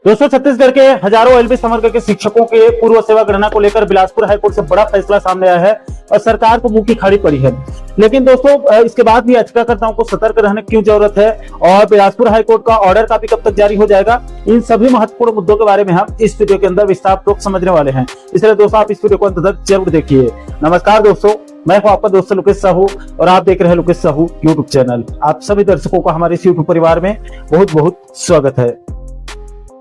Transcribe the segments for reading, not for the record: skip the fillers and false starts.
दोस्तों छत्तीसगढ़ के हजारों एलबी समग्र के शिक्षकों के पूर्व सेवा गणना को लेकर बिलासपुर हाईकोर्ट से बड़ा फैसला सामने आया है और सरकार को मुंह की खाड़ी पड़ी है। लेकिन दोस्तों इसके बाद भी याचिकाकर्ताओं को सतर्क रहने की क्यों जरूरत है और बिलासपुर हाईकोर्ट का ऑर्डर काफी कब तक जारी हो जाएगा, इन सभी महत्वपूर्ण मुद्दों के बारे में हम इस वीडियो के अंदर विस्तार पूर्वक समझने वाले हैं। इसलिए दोस्तों आप इस वीडियो को अंत तक जरूर देखिए। नमस्कार दोस्तों, मैं हूं आपका दोस्त लोकेश साहू और आप देख रहे हैं लोकेश साहू यूट्यूब चैनल। आप सभी दर्शकों का हमारे इस यूट्यूब परिवार में बहुत बहुत स्वागत है।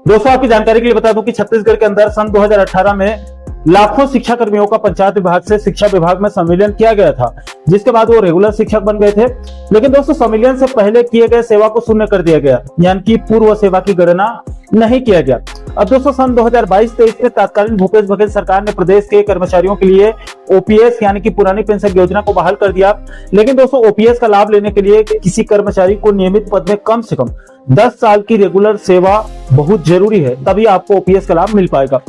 दोस्तों आपकी जानकारी के लिए बता दूं कि छत्तीसगढ़ के अंदर सन 2018 में लाखों शिक्षा कर्मियों का पंचायत विभाग से शिक्षा विभाग में संविलियन किया गया था, जिसके बाद वो रेगुलर शिक्षक बन गए थे। लेकिन दोस्तों संविलियन से पहले किए गए सेवा को शून्य कर दिया गया, यानी कि पूर्व सेवा की गणना नहीं किया गया। अब दोस्तों सन 2022-23 में तत्कालीन भूपेश बघेल सरकार ने प्रदेश के कर्मचारियों के लिए ओपीएस यानी कि पुरानी पेंशन योजना को बहाल कर दिया। लेकिन दोस्तों ओपीएस का लाभ लेने के लिए किसी कर्मचारी को नियमित पद में कम से कम 10 साल की रेगुलर सेवा बहुत जरूरी है, तभी आपको ओपीएस का लाभ मिल पाएगा।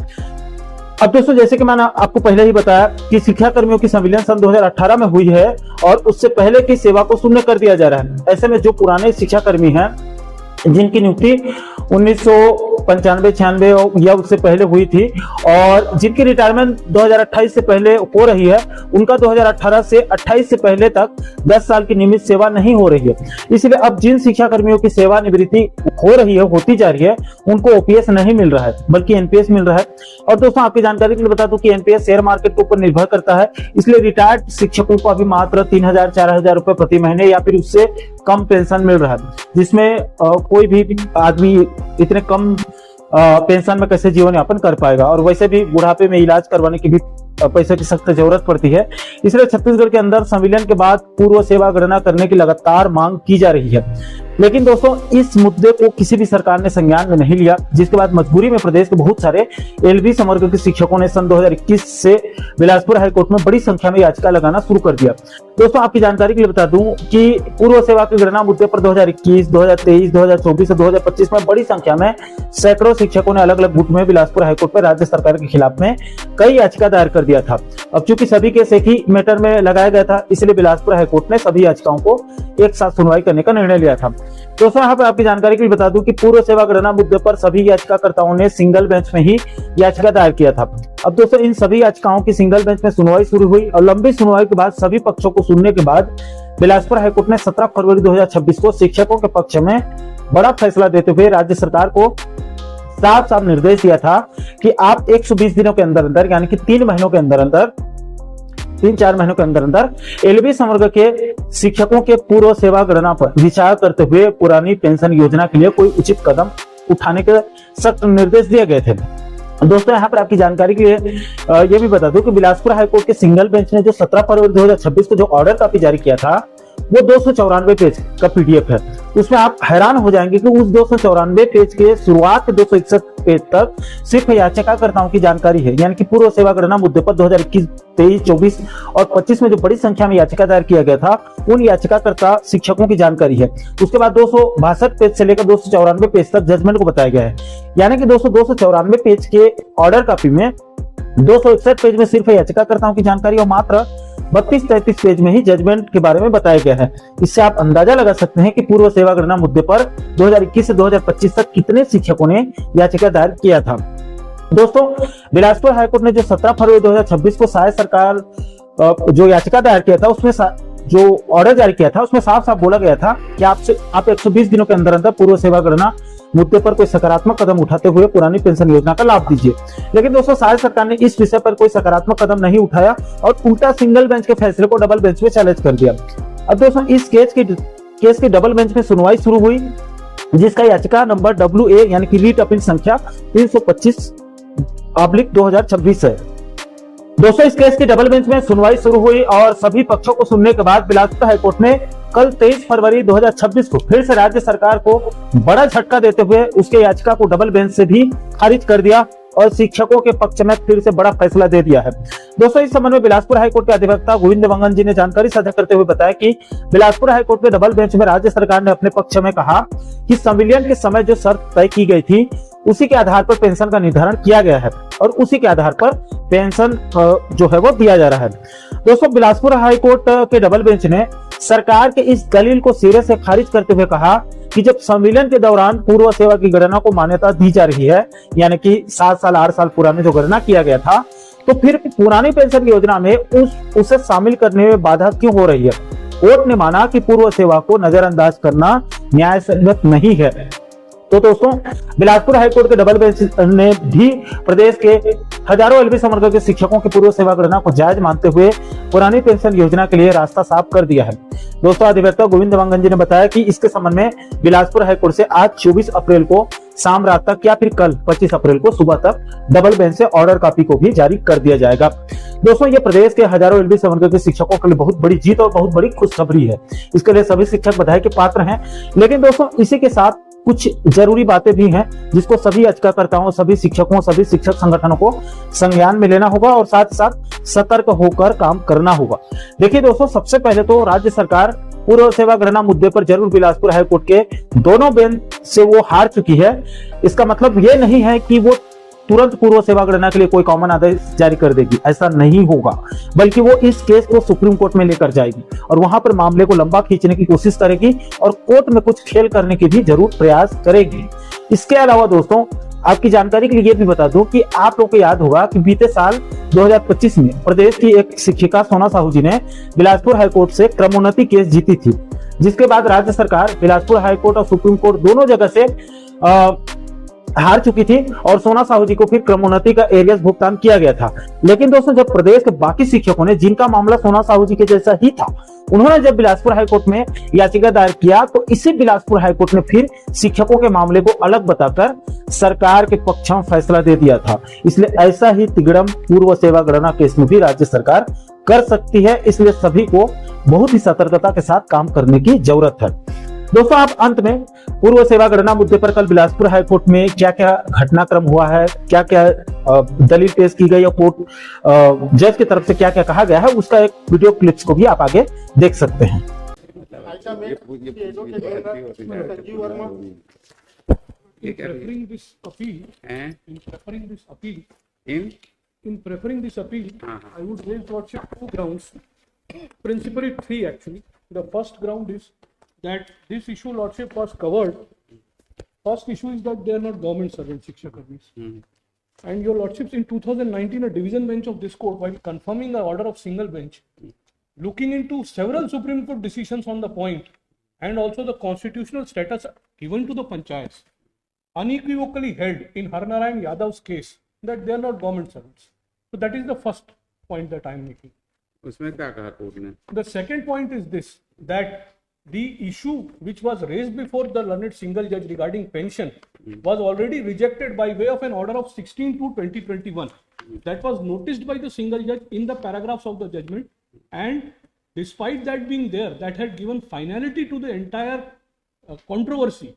अब दोस्तों जैसे कि मैंने आपको पहले ही बताया कि शिक्षा कर्मियों की संविलियन सन 2018 में हुई है और उससे पहले की सेवा को शून्य कर दिया जा रहा है। ऐसे में जो पुराने शिक्षा कर्मी हैं जिनकी नियुक्ति 1995-96 या उससे पहले हुई थी और जिनकी रिटायरमेंट 2028 से पहले हो रही है, उनका 2018 से 28 से पहले तक 10 साल की नियमित सेवा नहीं हो रही है। इसलिए अब जिन शिक्षा कर्मियों की सेवानिवृत्ति हो रही है, होती जा रही है, उनको ओपीएस नहीं मिल रहा है बल्कि एनपीएस मिल रहा है। और दोस्तों आपकी जानकारी के लिए बता दूं कि एनपीएस शेयर मार्केट के ऊपर निर्भर करता है, इसलिए रिटायर्ड शिक्षकों को अभी मात्र 3000-4000 रुपए प्रति महीने या फिर उससे कम पेंशन मिल रहा है, जिसमें कोई भी आदमी इतने कम पेंशन में कैसे जीवन यापन कर पाएगा। और वैसे भी बुढ़ापे में इलाज करवाने की भी पैसे की सख्त जरूरत पड़ती है। इसलिए छत्तीसगढ़ के अंदर संविलियन के बाद पूर्व सेवा गणना करने की लगातार मांग की जा रही है। लेकिन दोस्तों इस मुद्दे को किसी भी सरकार ने संज्ञान में नहीं लिया, जिसके बाद मजबूरी में प्रदेश के बहुत सारे एलबी समग्र के शिक्षकों ने सन 2021 से बिलासपुर हाईकोर्ट में बड़ी संख्या में याचिका लगाना शुरू कर दिया। दोस्तों आपकी जानकारी के लिए बता दूं कि पूर्व सेवा की गणना मुद्दे पर 2021, 2023, 2024 और 2025 में बड़ी संख्या में सैकड़ों शिक्षकों ने अलग अलग गुट में बिलासपुर हाईकोर्ट में राज्य सरकार के खिलाफ में कई याचिका दायर कर दिया था। अब चूंकि सभी केस एक ही मैटर में लगाया गया था, इसलिए बिलासपुर हाईकोर्ट ने सभी याचिकाओं को एक साथ सुनवाई करने का निर्णय लिया था। दोस्तों यहाँ पे आपकी जानकारी के लिए बता दूं कि पूर्व सेवा गणना मुद्दे पर सभी याचिकाकर्ताओं ने सिंगल बेंच में ही याचिका दायर किया था। अब दोस्तों इन सभी याचिकाओं की सिंगल बेंच में सुनवाई शुरू हुई और लंबी सुनवाई के बाद सभी पक्षों को सुनने के बाद बिलासपुर हाईकोर्ट ने 17 फरवरी 2026 को शिक्षकों के पक्ष में बड़ा फैसला देते हुए राज्य सरकार को साफ साफ निर्देश दिया था कि आप 120 दिनों के अंदर अंदर यानी कि 3-4 महीनों के अंदर अंदर एलबी समग्र के शिक्षकों के पूर्व सेवा गणना पर विचार करते हुए पुरानी पेंशन योजना के लिए कोई उचित कदम उठाने के सख्त निर्देश दिए गए थे। दोस्तों यहाँ पर आपकी जानकारी के लिए ये भी बता दूं कि बिलासपुर हाईकोर्ट के सिंगल बेंच ने जो 17 फरवरी 2026 को जो ऑर्डर कॉपी जारी किया था वो 294 पेज का पीडीएफ है। उसमें आप हैरान हो जाएंगे कि उस 294 पेज के शुरुआत के 261 पेज तक सिर्फ याचिकाकर्ताओं की जानकारी है, यानी कि पूर्व सेवा गणना मुद्दे पर 2021, 23, 24 और 25 में जो बड़ी संख्या में याचिका दायर किया गया था उन याचिकाकर्ता शिक्षकों की जानकारी है। उसके बाद 262 पेज से लेकर 294 पेज तक जजमेंट को बताया गया है, यानी कि 294 पेज के ऑर्डर कॉपी में 261 पेज में सिर्फ याचिकाकर्ताओं की जानकारी और मात्र 32-33 पेज में ही जजमेंट के बारे में बताया गया है। इससे आप अंदाजा लगा सकते हैं कि पूर्व सेवा गणना मुद्दे पर 2021 से 2025 तक कितने शिक्षकों ने याचिका दायर किया था। दोस्तों बिलासपुर हाईकोर्ट ने जो 17 फरवरी 2026 को शायद सरकार जो याचिका दायर किया था उसमें जो ऑर्डर जारी किया था उसमें साफ साफ बोला गया था कि आप 120 दिनों के अंदर अंदर पूर्व सेवा गणना मुद्दे पर कोई सकारात्मक कदम उठाते हुए पुरानी पेंशन योजना का लाभ दीजिए। लेकिन दोस्तों शायद सरकार ने इस विषय पर कोई सकारात्मक कदम नहीं उठाया और उल्टा सिंगल बेंच के फैसले को डबल बेंच में चैलेंज कर दिया। अब दोस्तों इस केस की डबल बेंच में सुनवाई शुरू हुई, जिसका याचिका नंबर WA यानी कि रीट अपील संख्या 325/2026 है। दोस्तों इस केस की डबल बेंच में सुनवाई शुरू हुई और सभी पक्षों को सुनने के बाद बिलासपुर हाईकोर्ट ने कल 23 फरवरी 2026 को फिर से राज्य सरकार को बड़ा झटका देते हुए उसके याचिका को डबल बेंच से भी खारिज कर दिया और शिक्षकों के पक्ष में फिर से बड़ा फैसला दे दिया है। दोस्तों इस संबंध में बिलासपुर हाईकोर्ट के अधिवक्ता गोविंद वंगन जी ने जानकारी साझा करते हुए बताया कि बिलासपुर हाईकोर्ट के डबल बेंच में राज्य सरकार ने अपने पक्ष में कहा कि संविलियन के समय जो शर्त तय की गई थी उसी के आधार पर पेंशन का निर्धारण किया गया है और उसी के आधार पर पेंशन जो है वो दिया जा रहा है। दोस्तों बिलासपुर हाईकोर्ट के डबल बेंच ने सरकार के इस दलील को सिरे से खारिज करते हुए कहा कि जब संविलियन के दौरान पूर्व सेवा की गणना को मान्यता दी जा रही है, यानी कि 7 साल 8 साल पुराने जो गणना किया गया था, तो फिर पुरानी पेंशन योजना में उसे शामिल करने में बाधा क्यों हो रही है। कोर्ट ने माना कि पूर्व सेवा को नजरअंदाज करना न्याय संगत नहीं है। तो दोस्तों, बिलासपुर हाईकोर्ट के डबल बेंच ने भी प्रदेश के हजारों एलबी समर्गो के शिक्षकों की पूर्व सेवा गणना को जायज मानते हुए पुरानी पेंशन योजना के लिए रास्ता साफ कर दिया है। दोस्तों, अधिवक्ता गोविंद देवांगन जी ने बताया कि इसके संबंध में बिलासपुर हाईकोर्ट से आज 24 अप्रैल को शाम रात तक या फिर कल 25 अप्रैल को सुबह तक डबल बेंच से ऑर्डर कॉपी को भी जारी कर दिया जाएगा। दोस्तों, ये प्रदेश के हजारों एलबी समर्गो के शिक्षकों के लिए बहुत बड़ी जीत और बहुत बड़ी खुशखबरी है। इसके लिए सभी शिक्षक बधाई के पात्र हैं। लेकिन दोस्तों, इसी के साथ कुछ जरूरी बातें भी हैं जिसको सभी याचिकाकर्ताओं, सभी शिक्षकों, सभी शिक्षक संगठनों को संज्ञान में लेना होगा और साथ ही साथ सतर्क होकर काम करना होगा। देखिए दोस्तों, सबसे पहले तो राज्य सरकार पूर्व सेवा गणना मुद्दे पर जरूर बिलासपुर हाईकोर्ट के दोनों बेंच से वो हार चुकी है। इसका मतलब ये नहीं है कि वो तुरंत पूर्व सेवा गणना के लिए कोई कॉमन आदेश जारी कर देगी, ऐसा नहीं होगा, बल्कि वो इस केस को सुप्रीम कोर्ट में लेकर जाएगी और वहां पर मामले को लंबा खींचने की कोशिश करेगी और कोर्ट में कुछ खेल करने की भी जरूर प्रयास करेगी। इसके अलावा दोस्तों, आपकी जानकारी के लिए भी बता दूं कि आप लोगों को याद होगा कि बीते साल 2025 में प्रदेश की एक शिक्षिका सोना साहू जी ने बिलासपुर हाईकोर्ट से क्रमोन्नति केस जीती थी, जिसके बाद राज्य सरकार बिलासपुर हाईकोर्ट और सुप्रीम कोर्ट दोनों जगह से हार चुकी थी और सोना साहू जी को फिर क्रमोन्नति का एरियस भुगतान किया गया था। लेकिन दोस्तों, जब प्रदेश के बाकी शिक्षकों ने, जिनका मामला सोना साहू जी के जैसा ही था, उन्होंने जब बिलासपुर हाईकोर्ट में याचिका दायर किया, तो इसी बिलासपुर हाईकोर्ट ने फिर शिक्षकों के मामले को अलग बताकर सरकार के पक्ष में फैसला दे दिया था। इसलिए ऐसा ही तिगड़म पूर्व सेवा गणना केस में भी राज्य सरकार कर सकती है। इसलिए सभी को बहुत ही सतर्कता के साथ काम करने की जरूरत है। दोस्तों, आप अंत में पूर्व सेवा गणना मुद्दे पर कल बिलासपुर हाईकोर्ट में क्या क्या घटनाक्रम हुआ है, क्या क्या दलील पेश की गई और कोर्ट जज की तरफ से क्या क्या कहा गया है, उसका एक वीडियो क्लिप्स को भी आप आगे देख सकते हैं। In preferring this appeal, I would raise lordship 2 grounds, principally 3 actually. The first ground is that this issue lordship was covered. First issue is that they are not government servants, shikshakarmis. And your lordships, in 2019, a division bench of this court, while confirming the order of single bench, looking into several Supreme Court decisions on the point, and also the constitutional status given to the panchayats, unequivocally held in Harnarayan Yadav's case that they are not government servants. So that is the first point that I am making. उसमें क्या कहा court ने? The second point is this, that the issue which was raised before the learned single judge regarding pension was already rejected by way of an order of 16/2/2021 that was noticed by the single judge in the paragraphs of the judgment, and despite that being there, that had given finality to the entire controversy.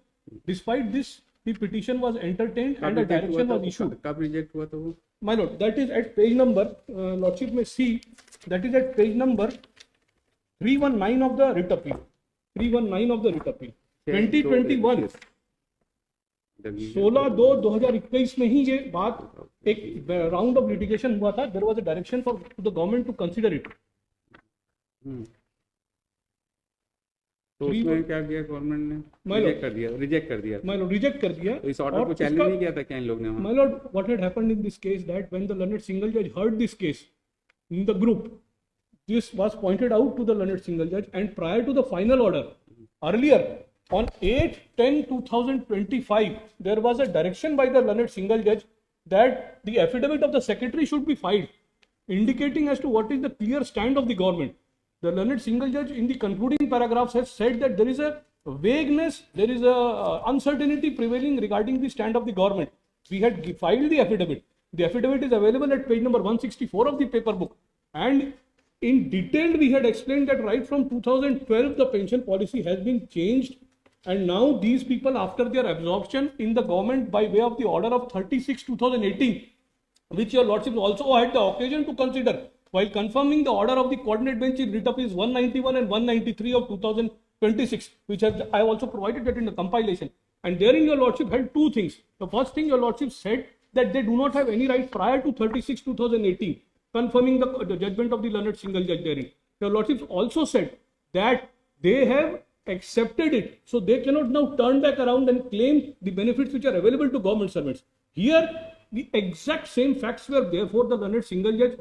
Despite this, the petition was entertained and a direction was issued. कब reject हुआ था वो? My lord, that is at page number, lordship may see, that is at page number 319 of the writ appeal. 319 of the writ appeal. 2021 16/2/2021 में ही ये बात एक round of litigation हुआ था. There was a direction for the government to consider it. तो उसमें क्या किया गवर्नमेंट ने? रिजेक्ट कर दिया. माय लॉर्ड, रिजेक्ट कर दिया. तो इस ऑर्डर को चैलेंज नहीं किया था क्या इन लोग ने? My lord, what had happened in this case that when the learned single जज heard this case in the group, this was pointed out to the learned single judge, and prior to the final order, earlier on 8/10/2025, there was a direction by the learned single judge that the affidavit of the secretary should be filed, indicating as to what is the clear stand of the government. The learned single judge in the concluding paragraphs has said that there is a vagueness, there is a uncertainty prevailing regarding the stand of the government. We had filed the affidavit. The affidavit is available at page number 164 of the paper book, and in detail we had explained that right from 2012 the pension policy has been changed, and now these people, after their absorption in the government by way of the order of 36/2018, which your lordship also had the occasion to consider while confirming the order of the coordinate bench in writ appeals 191 and 193 of 2026, which I have also provided that in the compilation. And therein your lordship had two things. The first thing, your lordship said that they do not have any right prior to 36/2018, confirming the judgment of the learned single judge therein. Your lordship also said that they have accepted it. So they cannot now turn back around and claim the benefits which are available to government servants. Here, the exact same facts were there for the learned single judge.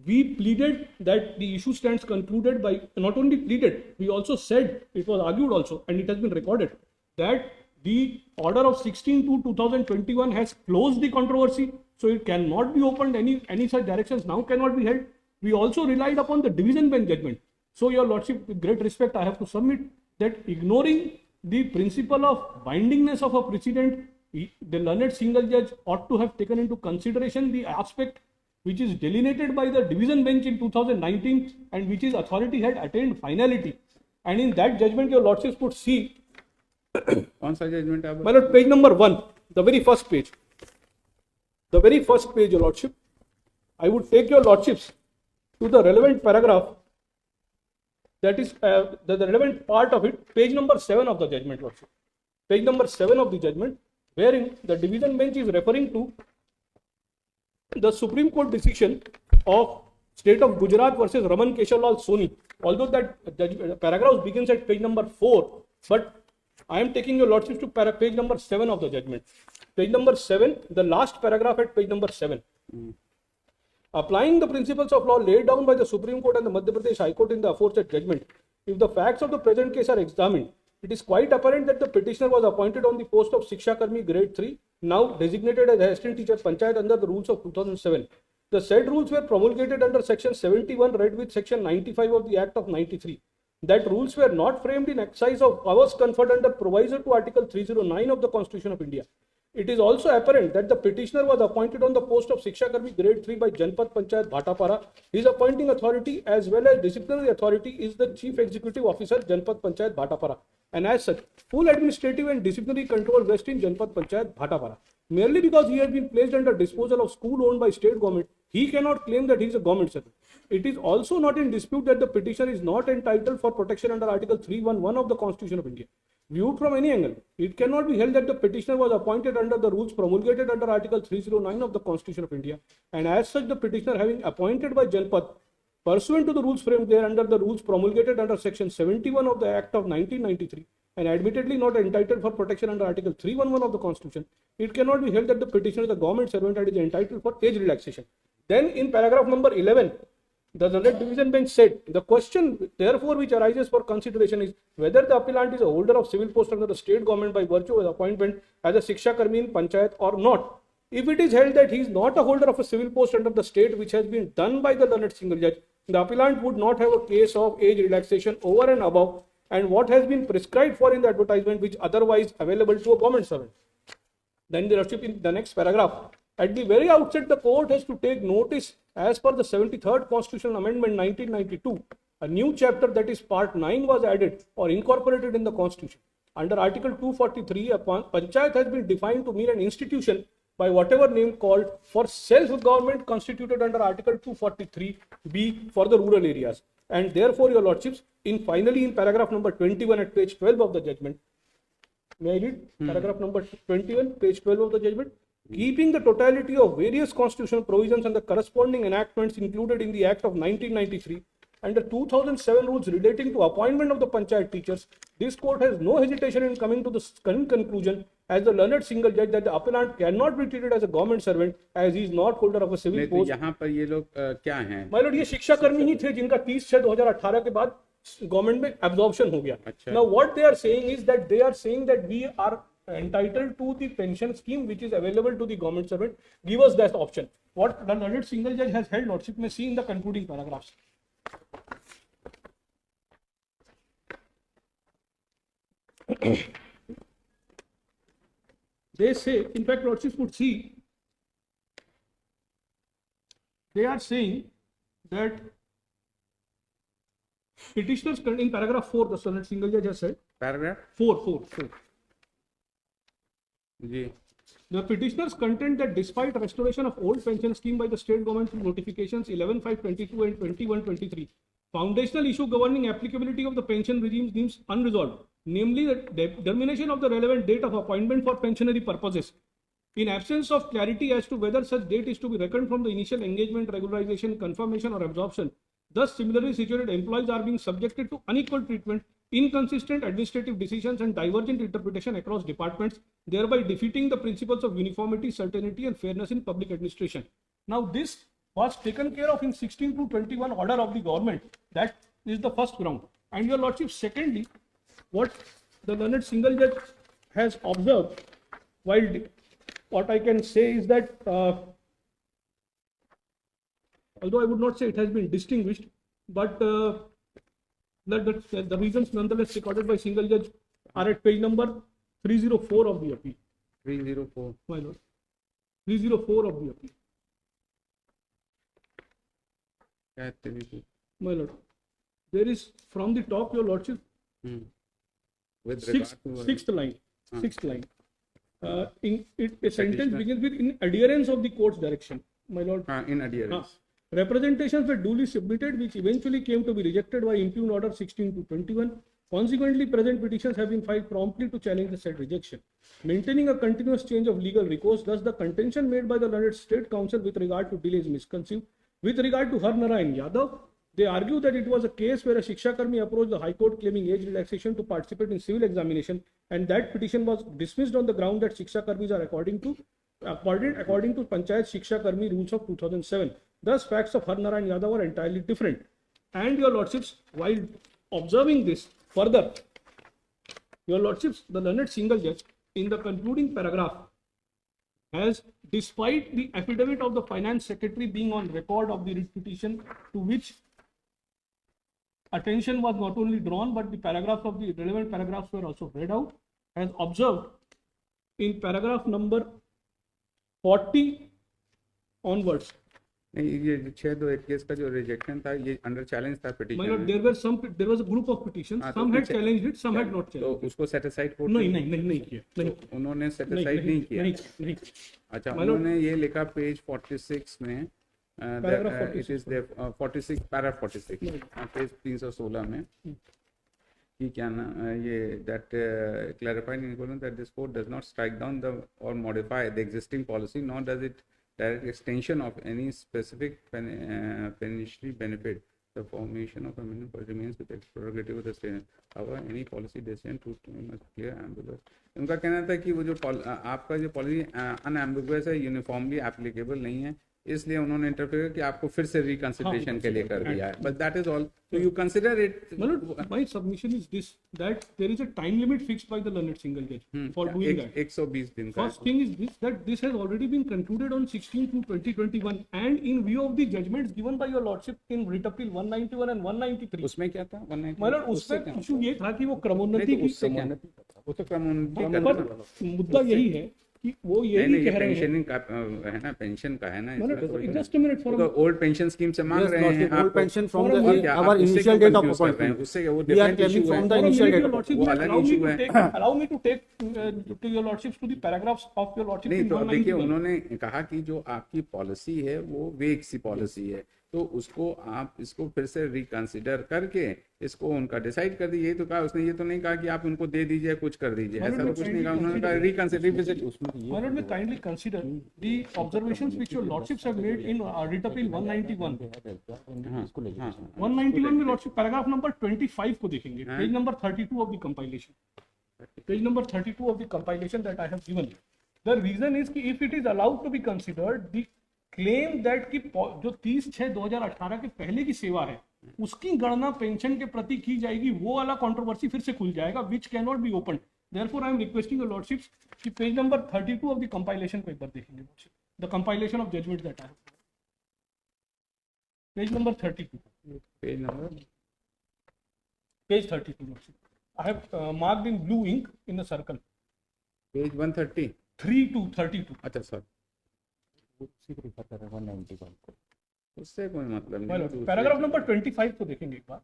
We pleaded that the issue stands concluded by, not only pleaded, we also said, it was argued also, and it has been recorded, that the order of 16/2021 has closed the controversy, so it cannot be opened, any such directions now cannot be held. We also relied upon the division bench judgment. So, your lordship, with great respect, I have to submit that ignoring the principle of bindingness of a precedent, the learned single judge ought to have taken into consideration the aspect which is delineated by the division bench in 2019 and which is authority had attained finality. And in that judgment, your lordships could see, कौन सा judgement है? my lord, page number 1, the very first page. The very first page, your lordship. I would take your lordships to the relevant paragraph, that is the relevant part of it, page number 7 of the judgment, lordship. Page number 7 of the judgment, wherein the division bench is referring to the Supreme Court decision of State of Gujarat versus Raman Keshavlal Soni. Although that paragraph begins at page number 4, but I am taking your lordships to page number 7 of the judgment. Page number 7, the last paragraph at page number 7. Applying the principles of law laid down by the Supreme Court and the Madhya Pradesh High Court in the aforesaid judgment, if the facts of the present case are examined, it is quite apparent that the petitioner was appointed on the post of Shiksha Karmi grade 3, now designated as assistant teacher panchayat under the rules of 2007. The said rules were promulgated under section 71 read with section 95 of the Act of 93. That rules were not framed in exercise of powers conferred under proviso to Article 309 of the Constitution of India. It is also apparent that the petitioner was appointed on the post of Shiksha Karmi grade 3 by Janpat Panchayat Bhatapara. His appointing authority as well as disciplinary authority is the Chief Executive Officer Janpat Panchayat Bhatapara. And as such, full administrative and disciplinary control rests in Janpat Panchayat Bhatapara. Merely because he has been placed under disposal of school owned by state government, he cannot claim that he is a government servant. It is also not in dispute that the petitioner is not entitled for protection under Article 311 of the Constitution of India. Viewed from any angle, it cannot be held that the petitioner was appointed under the rules promulgated under Article 309 of the Constitution of India, and as such the petitioner having appointed by Janpat pursuant to the rules framed there under the rules promulgated under section 71 of the Act of 1993 and admittedly not entitled for protection under Article 311 of the Constitution, it cannot be held that the petitioner is a government servant and is entitled for age relaxation. Then in paragraph number 11, the learned division bench said, the question therefore which arises for consideration is whether the appellant is a holder of civil post under the state government by virtue of appointment as a Shiksha Karmi in Panchayat or not. If it is held that he is not a holder of a civil post under the state which has been done by the learned single judge, the appellant would not have a case of age relaxation over and above and what has been prescribed for in the advertisement which otherwise available to a government servant. Then the lordship in the next paragraph, at the very outset the court has to take notice as per the 73rd Constitutional Amendment 1992, a new chapter that is part 9 was added or incorporated in the Constitution. Under Article 243, a panchayat has been defined to mean an institution by whatever name called for self-government constituted under Article 243B for the rural areas. And therefore, your lordships, finally in paragraph number 21 at page 12 of the judgment, may I read? Paragraph number 21, page 12 of the judgment. Keeping the totality of various constitutional provisions and the corresponding enactments included in the Act of 1993 and the 2007 rules relating to appointment of the panchayat teachers, this court has no hesitation in coming to the conclusion as the learned single judge that the appellant cannot be treated as a government servant as he is not holder of a civil post. यहाँ पर ये लोग क्या हैं? My lord, ये शिक्षा कर्मी ही थे जिनका 30/6/2018 के बाद गवर्नमेंट में एब्जॉर्प्शन हो गया. Now what they are saying is that they are saying that we are entitled to the pension scheme which is available to the government servant. Give us that option. What the learned single judge has held, lordship may see in the concluding paragraphs. They say, in fact, lordships would see, they are saying that petitioners in paragraph 4, the learned single judge has said, paragraph 4. Ji. The petitioners contend that despite restoration of old pension scheme by the state government through notifications 11/5/22 and 21/23, foundational issue governing applicability of the pension regime seems unresolved, namely the determination of the relevant date of appointment for pensionary purposes. In absence of clarity as to whether such date is to be reckoned from the initial engagement, regularization, confirmation or absorption, Thus, similarly situated employees are being subjected to unequal treatment, inconsistent administrative decisions, and divergent interpretation across departments, thereby defeating the principles of uniformity, certainty, and fairness in public administration. Now, this was taken care of in 16 to 21 order of the government. That is the first ground. And your lordship, secondly, what the learned single judge has observed, while what I can say is that although I would not say it has been distinguished, but the reasons nonetheless recorded by single judge are at page number 304 of the appeal. 304. My lord, 304 of the appeal. क्या है 304? My lord, there is from the top, your lordship, With regard to sixth line. A sentence begins with in adherence of the court's direction. My lord, in adherence. representations were duly submitted, which eventually came to be rejected by impugned order 16 to 21. Consequently, present petitions have been filed promptly to challenge the said rejection. Maintaining a continuous change of legal recourse, thus the contention made by the learned State Council with regard to delay is misconceived. With regard to Harnarayan Yadav, they argue that it was a case where a Shiksha Karmi approached the High Court claiming age relaxation to participate in civil examination, and that petition was dismissed on the ground that Shiksha Karmis are according to Panchayat Shiksha Karmi rules of 2007. Thus, facts of Harnarayan Yadav are entirely different. And your lordships, while observing this further, your lordships, the learned single judge in the concluding paragraph has, despite the affidavit of the finance secretary being on record of the writ petition, to which attention was not only drawn but the paragraphs of the relevant paragraphs were also read out, has observed in paragraph number 40 onwards. नहीं, ये 628 का जो rejection था ये under challenge था My petition lord, में, there was a group of petitions. हाँ, Some तो had पीछे- challenged it, some had not तो challenged it. उसको सेटिसाइड कोर्ट नहीं किया, नहीं किया। उन्होंने सेटिसाइड नहीं किया। नहीं। अच्छा, My lord- उन्होंने ये लिखा पेज 46 में, Paragraph it is 46 paragraph 46 page 316 में कि क्या ना ये that clarified in that this court does not strike down the और modify the existing policy, not does it direct extension of any specific penitentiary benefit. The formation of a minimum remains with the prerogative of the state. However, any policy decision to must clear ambiguous. उनका कहना था कि वो जो आपका जो policy unambiguous है, uniformly applicable नहीं है, इसलिए उन्होंने इंटरफेयर कि आपको फिर से रिकंसिडरेशन के लिए कर दिया है. But that is all. So you consider it. My submission is this, that there is a time limit fixed by the learned single judge for doing that. 120 दिन का. First thing is this, that this has already been concluded on 16 to 2021, and in view of the judgments given by your lordship in writ appeal 191 and 193. उसमें क्या था? 190. मतलब उसमें issue ये था कि वो क्रमोन्नति की वो तो क्रमोन्नति पर मुद्दा यही है कि वो यही कह रहे हैं, का है ना, पेंशन का है ना, just a minute for a old pension scheme से मांग रहे हैं old pension from the our our initial date of appointment. appointment. उससे वो We are different claiming issue from है. the For a initial minute, date your of lordship, वो अलग allow me issue to है. take, allow me to take to your lordships to the paragraphs of your lordship. नहीं in तो अब देखिए 191. उन्होंने कहा कि जो आपकी पॉलिसी है वो वेग सी पॉलिसी है, तो उसको आप इसको फिर से रिकंसिडर करके इसको उनका डिसाइड कर दीजिए. तो कहा उसने, ये तो नहीं कहा कि आप उनको दे दीजिए, कुछ कर दीजिए, ऐसा तो कुछ नहीं कहा. उन्होंने कहा reconsider visit. My lord, may kindly consider the observations which your lordships have made in writ appeal 191. 191 में lordship paragraph number 25 को देखेंगे, page number 32 of the compilation. Page number 32 of the compilation that I have given. The reason is कि if it is allowed to be considered, the claim that कि जो 30/6/2018 के पहले की सेवा है उसकी गणना पेंशन के प्रति की जाएगी, वो वाला कंट्रोवर्सी फिर से खुल जाएगा, which cannot be opened. Therefore, I am requesting your lordships कि page number 32 of the compilation को एक बार देखेंगे. The compilation of judgments that I have. Page number 32. Page number Page 32, lordship. I have marked in blue ink in the circle. Page 130. 3 to 32. अच्छा sir, उससे कोई मतलब My नहीं. lord, paragraph number 25 को देखेंगे एक बार.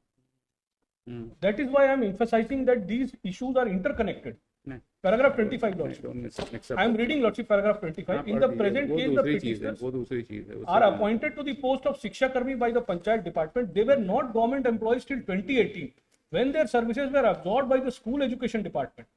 That is why I am emphasizing that these issues are interconnected. नहीं, Paragraph 25, lordship. I am reading, lordship, paragraph 25. In the present case, the petitioners वो दूसरी चीज है. are appointed to the post of Shiksha Karmi by the Panchayat department. They were not government employees till 2018, when their services were absorbed by the school education department.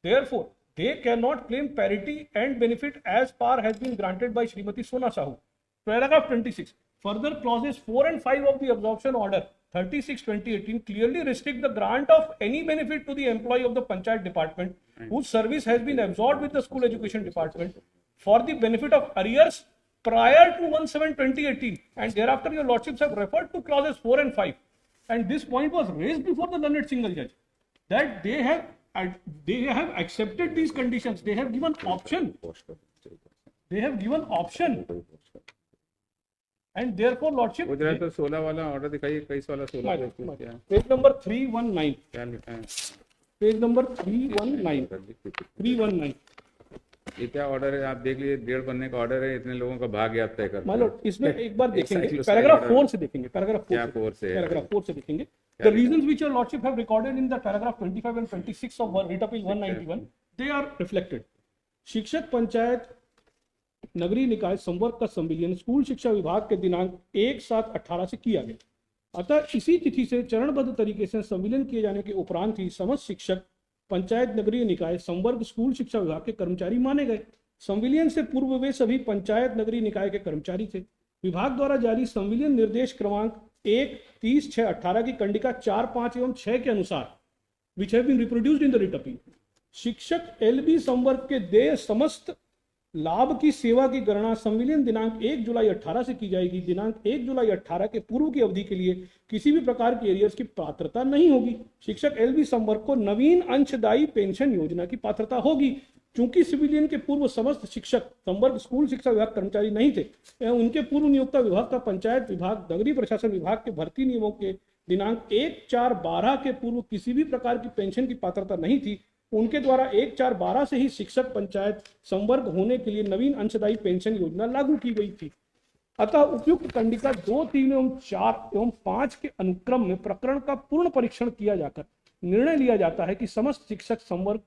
Therefore, they cannot claim parity and benefit as par has been granted by Srimati Sona Sahu. Paragraph 26. Further, clauses 4 and 5 of the absorption order 36/2018 clearly restrict the grant of any benefit to the employee of the Panchayat department whose service has been absorbed with the school education department for the benefit of arrears prior to 1/7/2018, and thereafter your lordships have referred to clauses 4 and 5, and this point was raised before the learned single judge that they have accepted these conditions. They have given option. And therefore lordship, उधर तो 16 वाला order दिखाइए, कई वाला 16 क्या page number 319, क्या लिखा है? पेज नंबर 319 ये क्या ऑर्डर है? आप देख लीजिए, 1.5 पन्ने का ऑर्डर है, इतने लोगों का भाग्य आप तय करते मान हैं। लो इसमें एक बार देखेंगे, cyclo- पैराग्राफ cyclo- 4 से देखेंगे, पैराग्राफ 4 क्या 4 से है? पैराग्राफ 4 से देखेंगे। The reasons which your lordship have recorded in the paragraph 25 and 26 of writ appeal 191, they are reflected. शिक्षक पंचायत नगरीय निकाय संवर्ग का संविलियन स्कूल शिक्षा विभाग के दिनांक 1/7/18 से किया गया, अतः इसी तिथि से चरणबद्ध तरीके से संविलियन किए जाने के उपरांत ही समस्त शिक्षक पंचायत नगरीय निकाय संवर्ग स्कूल शिक्षा विभाग के कर्मचारी माने गए। संविलियन से पूर्व वे सभी पंचायत नगरीय निकाय के कर्मचारी थे। विभाग द्वारा जारी संविलियन निर्देश क्रमांक 1/30/6/18 की कंडिका 4, 5 एवं 6 के अनुसार which have been reproduced in the writ appeal, शिक्षक एलबी संवर्ग के देय समस्त लाभ की सेवा की गणना संविलियन दिनांक 1 जुलाई 18 से की जाएगी। दिनांक 1 जुलाई 18 के पूर्व की अवधि के लिए किसी भी प्रकार की एरियर्स की पात्रता नहीं होगी। शिक्षक एलबी संवर्ग को नवीन अंशदायी पेंशन योजना की पात्रता होगी। चूंकि सिविलियन के पूर्व समस्त शिक्षक संवर्ग स्कूल शिक्षा विभाग कर्मचारी नहीं थे एवं उनके पूर्व नियोक्ता विभाग का पंचायत विभाग नगरीय प्रशासन विभाग के भर्ती नियमों के दिनांक 1/4/12 के पूर्व किसी भी प्रकार की पेंशन की पात्रता नहीं थी, उनके द्वारा 1/4/12 से ही शिक्षक पंचायत संवर्ग होने के लिए नवीन अंशदायी पेंशन योजना लागू की गई थी। अतः उपयुक्त कंडिका 2, 3 एवं 4 एवं 5 के अनुक्रम में प्रकरण का पूर्ण परीक्षण किया जाकर निर्णय लिया जाता है कि समस्त शिक्षक संवर्ग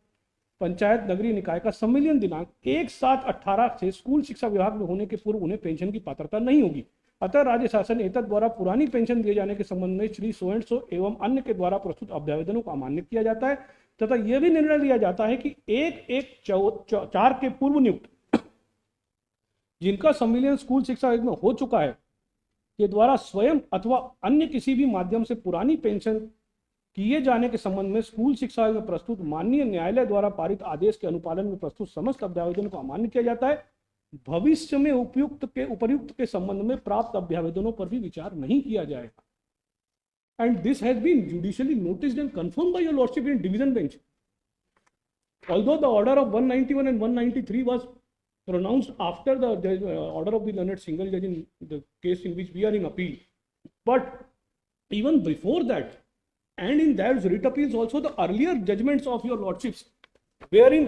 पंचायत नगरीय निकाय का संविलियन दिनांक 1/7/18 से स्कूल शिक्षा विभाग में होने के पूर्व उन्हें पेंशन की पात्रता नहीं होगी। अतः राज्य शासन एतद द्वारा पुरानी पेंशन दिए जाने के संबंध में श्री सो एंड सो एवं अन्य के द्वारा प्रस्तुत अभ्यावेदनों को अमान्य किया जाता है तथा यह भी निर्णय लिया जाता है कि 1/1/4 के पूर्व नियुक्त जिनका संविलियन स्कूल शिक्षा विभाग में हो चुका है के द्वारा स्वयं अथवा अन्य किसी भी माध्यम से पुरानी पेंशन किए जाने के संबंध में स्कूल शिक्षा विभाग में प्रस्तुत माननीय न्यायालय द्वारा पारित आदेश के अनुपालन में प्रस्तुत समस्त अभ्यावेदनों को अमान्य किया जाता है। भविष्य में उपर्युक्त के संबंध में प्राप्त अभ्यावेदनों पर भी विचार नहीं किया जाएगा। And this has been judicially noticed and confirmed by your lordship in division bench. Although the order of 191 and 193 was pronounced after the order of the learned single judge in the case in which we are in appeal, but even before that and in those writ appeals also, the earlier judgments of your lordships wherein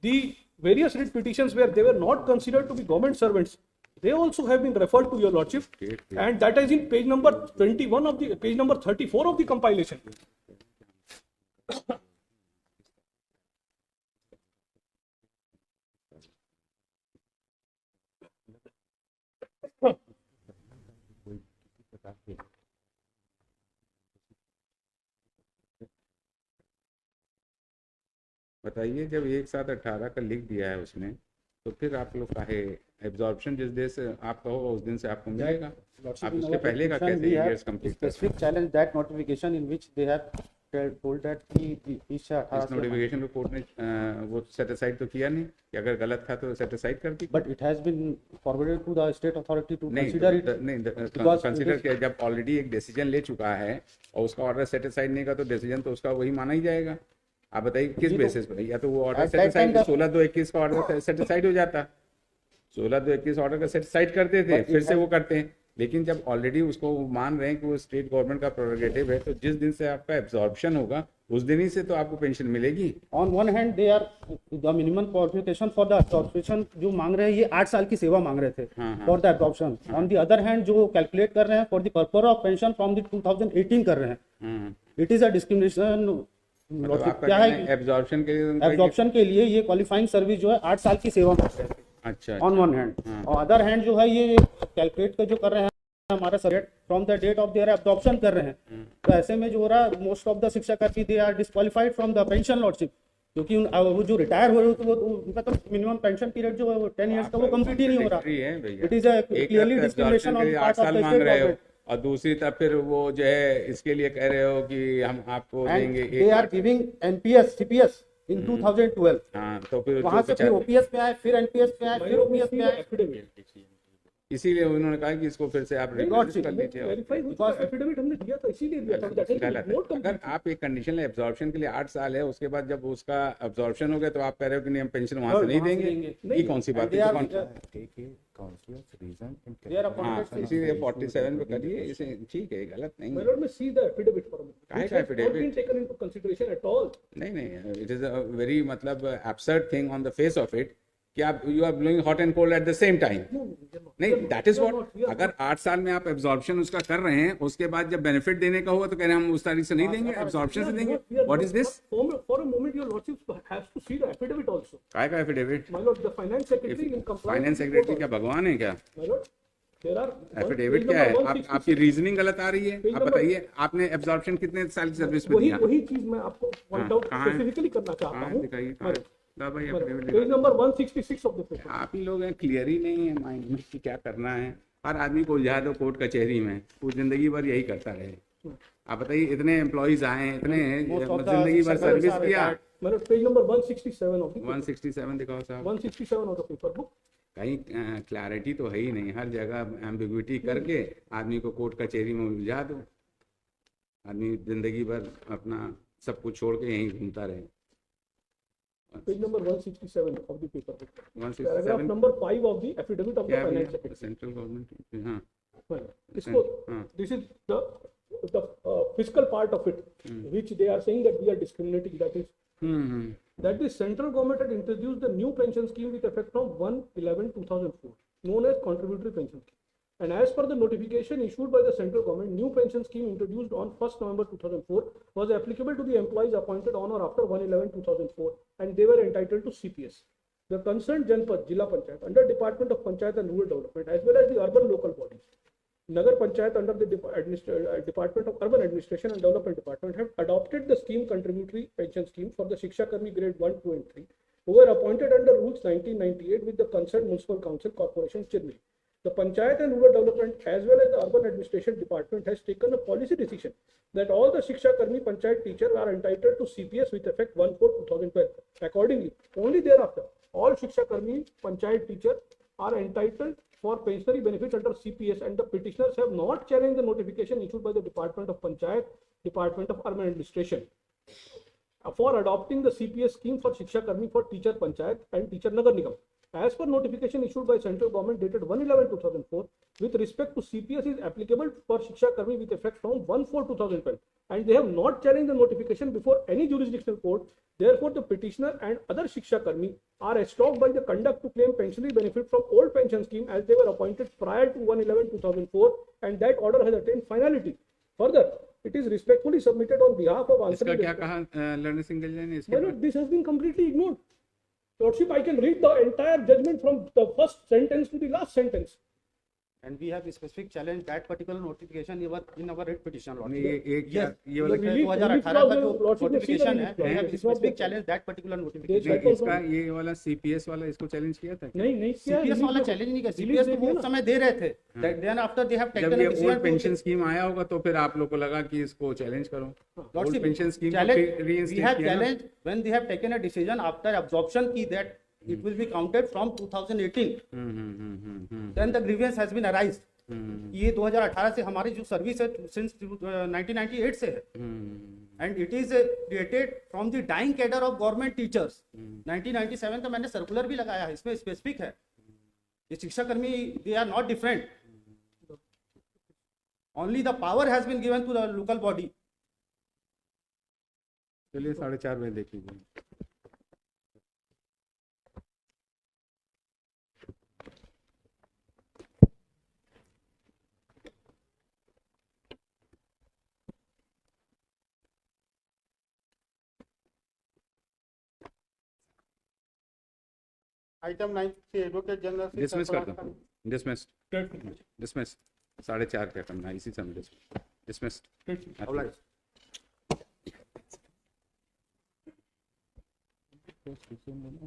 the various writ petitions where they were not considered to be government servants, they also have been referred to your lordship, and that is in page number 21 of the page number 34 of the compilation. बताइए, जब 1/7/18 का लिख दिया है उसने, तो फिर आप लोग काहे एब्जॉर्प्शन जिस दिन से आपका होगा उस दिन से आपको मिलेगा? आप उसके पहले का कैसे years complete कर specific challenge that notification in which they have told that कि इस इस नोटिफिकेशन पे कोर्ट ने वो सेट असाइड तो किया नहीं कि अगर गलत था तो सेट असाइड कर दी? but it has been forwarded to the state authority to नहीं consider it. नहीं कंसीडर किया। जब ऑलरेडी एक डिसीजन ले चुका है और उसका ऑर्डर सेट असाइड नहीं का, तो डिसीजन तो उसका वही माना ही जाएगा। आप बताइए किस बेसिस पर? या तो वो ऑर्डर सेट असाइड 16/2/21 का ऑर्डर सेट असाइड हो जाता, 16/2/21 ऑर्डर का सेट असाइड करते थे, फिर से वो करते हैं। लेकिन जब ऑलरेडी उसको मान रहे हैं कि वो स्टेट गवर्नमेंट का प्रोरोगेटिव है, तो जिस दिन से आपका एब्जॉर्प्शन होगा उस दिन ही से तो आपको पेंशन मिलेगी। On one hand they are the minimum qualification for the absorption जो मांग रहे हैं, ये 8 साल की सेवा मांग रहे थे for the absorption. On the other hand जो कैलकुलेट कर रहे हैं for the purpose of pension from the 2018 कर रहे हैं, it is a discrimination. क्या है एब्जॉर्प्शन के लिए ये क्वालिफाइंग सर्विस जो है 8 साल की सेवा मांग रहे हैं। अच्छा, ऑन वन हैंड, और अदर हैंड जो है ये कैलकुलेट कर जो कर रहे हैं हमारा subject from the date of their absorption कर रहे हैं। तो ऐसे में जो हो रहा है, मोस्ट ऑफ द शिक्षक they are disqualified from the pension lordship क्योंकि वो जो रिटायर हो रहे हो तो वो उनका तो मिनिमम पेंशन पीरियड जो है वो 10 इयर्स का वो कंप्लीट ही नहीं हो रहा। है भैया, it is a clearly discrimination on 8 part of साल द मांग स्टेट रहे हो, गवर्नमेंट और दूसरी तरफ फिर वो जो है इसके लिए कह रहे हो कि हम आपको एंड देंगे they are giving NPS CPS in 2012। हाँ, तो फिर वहां से फिर ओपीएस पे आए, फिर एनपीएस पे आए, फिर ओपीएस पे आए। एफिडेविट इसीलिए उन्होंने कहा कि इसको फिर से आप रिवाइज कर लीजिए। वेरीफाई एफिडेविट हमने दिया था, इसीलिए दिया था, दैट इज गलत है। नॉट अगर आप एक कंडीशनल एब्जॉर्प्शन के लिए 8 साल है, उसके बाद जब उसका एब्जॉर्प्शन हो गया तो आप कह रहे हो कि नहीं हम पेंशन वहां से नहीं देंगे, ये कौन सी बात है? They are appointed. इसीलिए 47 पे करिए इसे, ठीक है, गलत नहीं My है। lord, may see the affidavit for a moment. काहे Which का has not affidavit? been taken into consideration at all. नहीं, इट इज अ वेरी मतलब absurd thing on the face of it कि आप you are blowing hot and cold at the same time. No, we are not. नहीं, that is We are what, not. We are अगर 8 साल में आप absorption उसका कर रहे हैं, उसके बाद जब बेनिफिट देने का हुआ तो कह रहे हैं हम उस तारीख से नहीं देंगे, एब्जॉर्प्शन से देंगे। We are what not. Is this? For a moment, your lordship has to see the affidavit also. काय का affidavit? My lord, the finance secretary in compliance. Finance with secretary protocol. क्या भगवान है क्या? My lord, there are. Affidavit page क्या है? number आप 166. आपकी रीजनिंग गलत आ रही है। Page आप number- बताइए, आपने एब्जॉर्प्शन कितने साल की सर्विस में वही दिया? वही चीज मैं आपको पॉइंट आउट कहाँ है? स्पेसिफिकली करना चाहता हाँ, हूँ। दिखाइए कहाँ है? ला भाई एफिडेविट पेज दिखाइए। Number 166 of the paper. आप ही लोग हैं, क्लियर ही नहीं है माइंड में कि क्या करना है। हर आदमी को उलझा दो कोर्ट कचहरी में, पूरी जिंदगी भर यही करता रहे। आप बताइए, इतने एम्प्लॉइज आए, इतने जिंदगी भर सर्विस किया। मतलब पेज नंबर 167 ऑफ द 167 दिखाओ साहब। 167 ऑफ द पेपर बुक। कहीं क्लैरिटी तो है ही नहीं, हर जगह एम्बिग्विटी करके आदमी को कोर्ट कचहरी में उलझा दो, आदमी जिंदगी भर अपना सब कुछ छोड़ के यहीं घूमता रहे। Page number 167 of the paper book. Paragraph 167 number 5 of the affidavit of the क्या finance भैया? secretary. सेंट्रल गवर्नमेंट, हाँ Well, इसको हाँ। this is the fiscal part of it, which they are saying that we are discriminating. That the central government had introduced the new pension scheme with effect from 1/11/2004, known as contributory pension scheme. And as per the notification issued by the central government, new pension scheme introduced on 1st November 2004 was applicable to the employees appointed on or after 1/11/2004, and they were entitled to CPS. The concerned Janpad, Jilla Panchayat, under Department of Panchayat and Rural Development, as well as the urban local bodies, Nagar Panchayat under the Department of Urban Administration and Development Department, have adopted the scheme contributory pension scheme for the Shiksha Karmi grade 1, 2 and 3, who were appointed under Rules 1998 with the concerned Municipal Council Corporation Chennai. The Panchayat and Rural Development as well as the Urban Administration Department has taken a policy decision that all the Shiksha Karmi Panchayat teachers are entitled to CPS with effect 1/4/2012. Accordingly, only thereafter, all Shiksha Karmi Panchayat teachers are entitled for pensionary benefits under CPS, and the petitioners have not challenged the notification issued by the Department of Panchayat, Department of Urban Administration for adopting the CPS scheme for Shiksha Karmi for teacher Panchayat and teacher Nagar Nigam. As per notification issued by central government dated 1/11/2004, with respect to CPS is applicable for Shiksha Karmi with effect from 1/4/2012, and they have not challenged the notification before any jurisdictional court. Therefore, the petitioner and other Shiksha Karmi are estopped by the conduct to claim pensionary benefit from old pension scheme as they were appointed prior to 1/11/2004, and that order has attained finality. Further, it is respectfully submitted on behalf of इसका answering. क्या कहा learner single ने My इसके? lord, this has been completely ignored. Lordship, I can read the entire judgment from the first sentence to the last sentence. And we have specific challenge that particular notification in our writ petition, Lord. ये एक Yes. ये वाला The क्या? relief- 2018 का जो Lordship ने सीधा notification है, release किया we है. have It's not specific that- challenge that particular They notification. check नहीं, also- इसका ये वाला CPS वाला इसको चैलेंज किया था क्या? नहीं किया है, CPS release वाला में- चैलेंज नहीं किया, release CPS दे तो दिया वो ना। समय दे रहे थे. Then after they have जब taken ये a decision old to- pension scheme आया होगा तो फिर आप लोग को लगा कि इसको चैलेंज करो। Old Lordship, pension scheme challenge, को we reinstate have किया ना। challenged when they have taken a decision after absorption key that it will be counted from 2018. Then the grievance has been arised. ये 2018 से हमारी जो service है since 1998 से है, and it is created from the dying cadre of government teachers. 1997 का मैंने circular भी लगाया है, इसमें स्पेसिफिक है ये शिक्षा कर्मी they are not different, only the power has been given to the local body. चलिए 4:30 बजे देख लीजिए। आइटम 9 से एडवोकेट जनरल डिसमिस कर दो, डिसमिस डिसमिस 4:30 क्या करना है, इसी समय डिसमिस। ऑलराइट. Just resume,